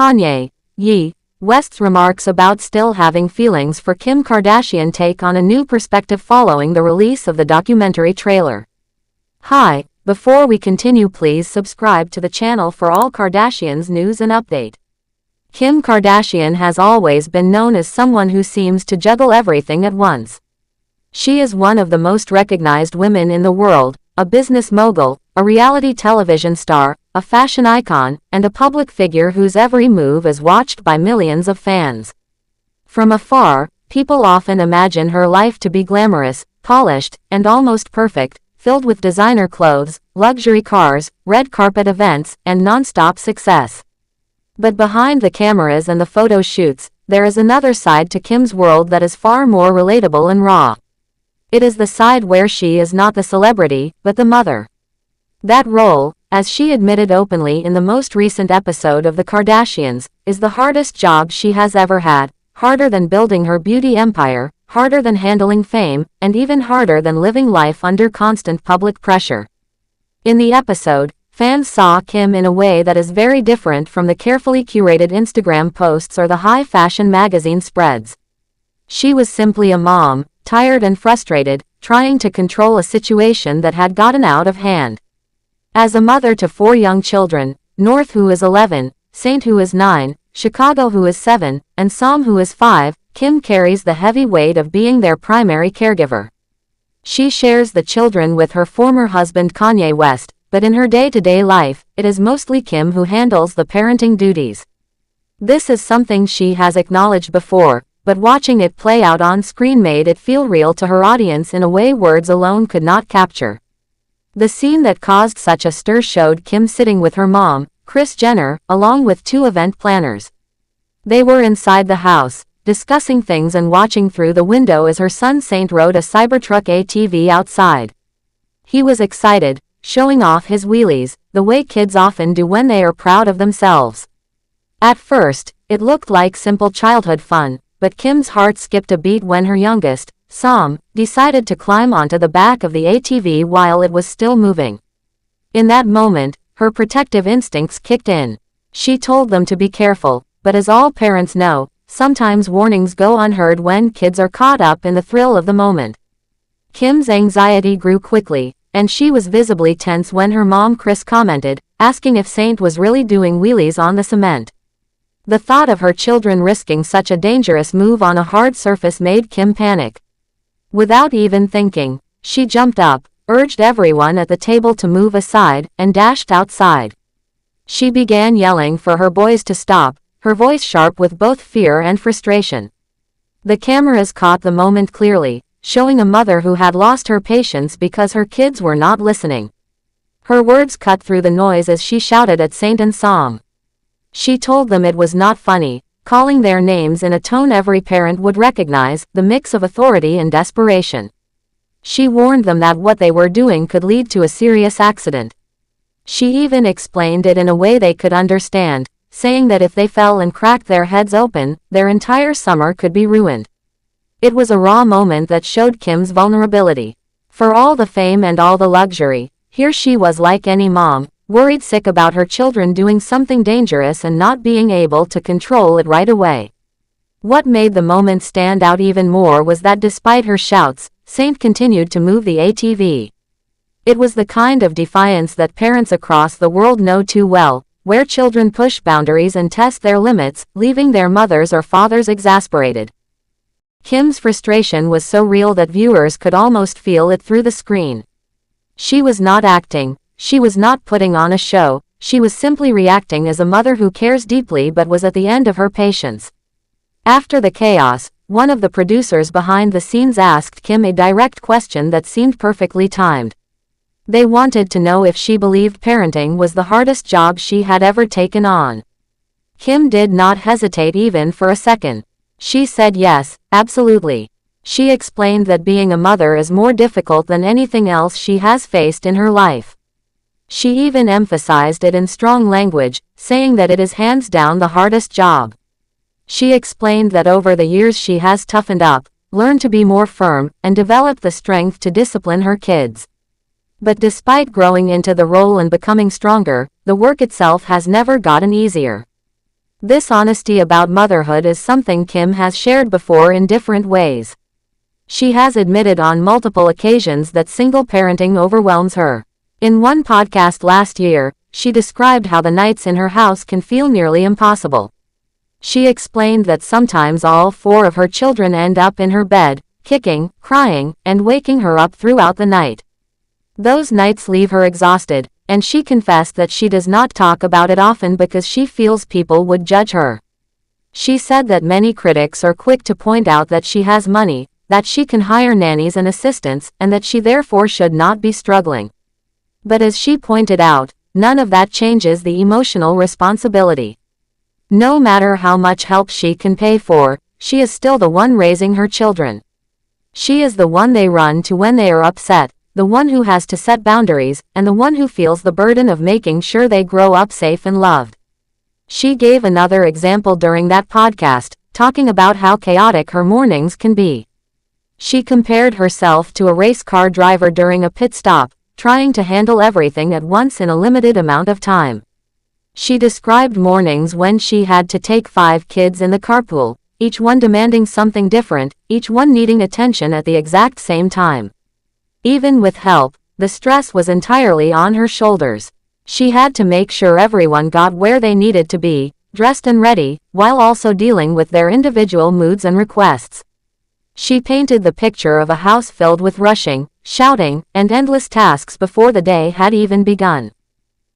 Kanye Ye West's remarks about still having feelings for Kim Kardashian take on a new perspective following the release of the documentary trailer. Hi, before we continue, please subscribe to the channel for all Kardashians news and update. Kim Kardashian has always been known as someone who seems to juggle everything at once. She is one of the most recognized women in the world, a business mogul, a reality television star, a fashion icon, and a public figure whose every move is watched by millions of fans. From afar, people often imagine her life to be glamorous, polished, and almost perfect, filled with designer clothes, luxury cars, red carpet events, and nonstop success. But behind the cameras and the photo shoots, there is another side to Kim's world that is far more relatable and raw. It is the side where she is not the celebrity, but the mother. That role, as she admitted openly in the most recent episode of The Kardashians, is the hardest job she has ever had, harder than building her beauty empire, harder than handling fame, and even harder than living life under constant public pressure. In the episode, fans saw Kim in a way that is very different from the carefully curated Instagram posts or the high-fashion magazine spreads. She was simply a mom, tired and frustrated, trying to control a situation that had gotten out of hand. As a mother to 4 young children, North, who is 11, Saint, who is 9, Chicago, who is 7, and Sam, who is 5, Kim carries the heavy weight of being their primary caregiver. She shares the children with her former husband Kanye West, but in her day-to-day life, it is mostly Kim who handles the parenting duties. This is something she has acknowledged before, but watching it play out on screen made it feel real to her audience in a way words alone could not capture. The scene that caused such a stir showed Kim sitting with her mom, Kris Jenner, along with 2 event planners. They were inside the house, discussing things and watching through the window as her son Saint rode a Cybertruck ATV outside. He was excited, showing off his wheelies, the way kids often do when they are proud of themselves. At first, it looked like simple childhood fun, but Kim's heart skipped a beat when her youngest, Sam, decided to climb onto the back of the ATV while it was still moving. In that moment, her protective instincts kicked in. She told them to be careful, but as all parents know, sometimes warnings go unheard when kids are caught up in the thrill of the moment. Kim's anxiety grew quickly, and she was visibly tense when her mom Kris commented, asking if Saint was really doing wheelies on the cement. The thought of her children risking such a dangerous move on a hard surface made Kim panic. Without even thinking, she jumped up, urged everyone at the table to move aside, and dashed outside. She began yelling for her boys to stop, her voice sharp with both fear and frustration. The cameras caught the moment clearly, showing a mother who had lost her patience because her kids were not listening. Her words cut through the noise as she shouted at Saint and Sam. She told them it was not funny, calling their names in a tone every parent would recognize, the mix of authority and desperation. She warned them that what they were doing could lead to a serious accident. She even explained it in a way they could understand, saying that if they fell and cracked their heads open, their entire summer could be ruined. It was a raw moment that showed Kim's vulnerability. For all the fame and all the luxury, here she was like any mom, worried sick about her children doing something dangerous and not being able to control it right away. What made the moment stand out even more was that despite her shouts, Saint continued to move the ATV. It was the kind of defiance that parents across the world know too well, where children push boundaries and test their limits, leaving their mothers or fathers exasperated. Kim's frustration was so real that viewers could almost feel it through the screen. She was not acting. She was not putting on a show, she was simply reacting as a mother who cares deeply but was at the end of her patience. After the chaos, one of the producers behind the scenes asked Kim a direct question that seemed perfectly timed. They wanted to know if she believed parenting was the hardest job she had ever taken on. Kim did not hesitate even for a second. She said yes, absolutely. She explained that being a mother is more difficult than anything else she has faced in her life. She even emphasized it in strong language, saying that it is hands down the hardest job. She explained that over the years she has toughened up, learned to be more firm, and developed the strength to discipline her kids. But despite growing into the role and becoming stronger, the work itself has never gotten easier. This honesty about motherhood is something Kim has shared before in different ways. She has admitted on multiple occasions that single parenting overwhelms her. In one podcast last year, she described how the nights in her house can feel nearly impossible. She explained that sometimes all 4 of her children end up in her bed, kicking, crying, and waking her up throughout the night. Those nights leave her exhausted, and she confessed that she does not talk about it often because she feels people would judge her. She said that many critics are quick to point out that she has money, that she can hire nannies and assistants, and that she therefore should not be struggling. But as she pointed out, none of that changes the emotional responsibility. No matter how much help she can pay for, she is still the one raising her children. She is the one they run to when they are upset, the one who has to set boundaries, and the one who feels the burden of making sure they grow up safe and loved. She gave another example during that podcast, talking about how chaotic her mornings can be. She compared herself to a race car driver during a pit stop, trying to handle everything at once in a limited amount of time. She described mornings when she had to take 5 kids in the carpool, each one demanding something different, each one needing attention at the exact same time. Even with help, the stress was entirely on her shoulders. She had to make sure everyone got where they needed to be, dressed and ready, while also dealing with their individual moods and requests. She painted the picture of a house filled with rushing, shouting, and endless tasks before the day had even begun.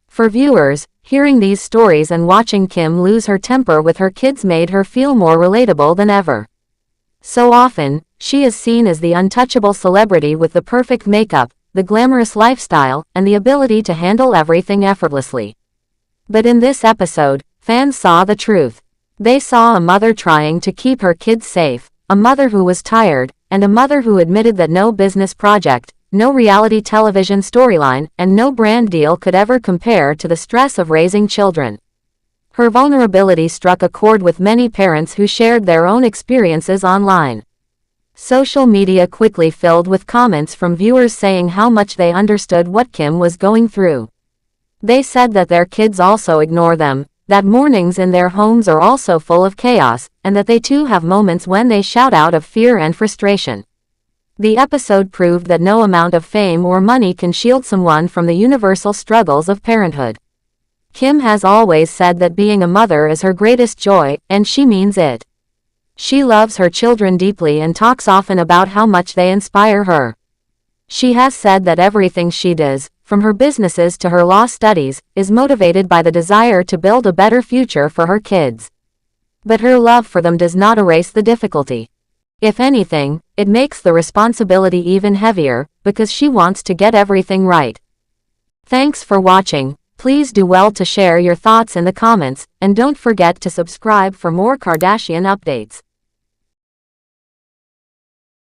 For viewers, hearing these stories and watching Kim lose her temper with her kids made her feel more relatable than ever. So often, she is seen as the untouchable celebrity with the perfect makeup, the glamorous lifestyle, and the ability to handle everything effortlessly. But in this episode, fans saw the truth. They saw a mother trying to keep her kids safe, a mother who was tired, and a mother who admitted that no business project, no reality television storyline, and no brand deal could ever compare to the stress of raising children. Her vulnerability struck a chord with many parents who shared their own experiences online. Social media quickly filled with comments from viewers saying how much they understood what Kim was going through. They said that their kids also ignore them, that mornings in their homes are also full of chaos, and that they too have moments when they shout out of fear and frustration. The episode proved that no amount of fame or money can shield someone from the universal struggles of parenthood. Kim has always said that being a mother is her greatest joy, and she means it. She loves her children deeply and talks often about how much they inspire her. She has said that everything she does, from her businesses to her law studies, is motivated by the desire to build a better future for her kids. But her love for them does not erase the difficulty. If anything, it makes the responsibility even heavier, because she wants to get everything right. Thanks for watching. Please do well to share your thoughts in the comments, and don't forget to subscribe for more Kardashian updates.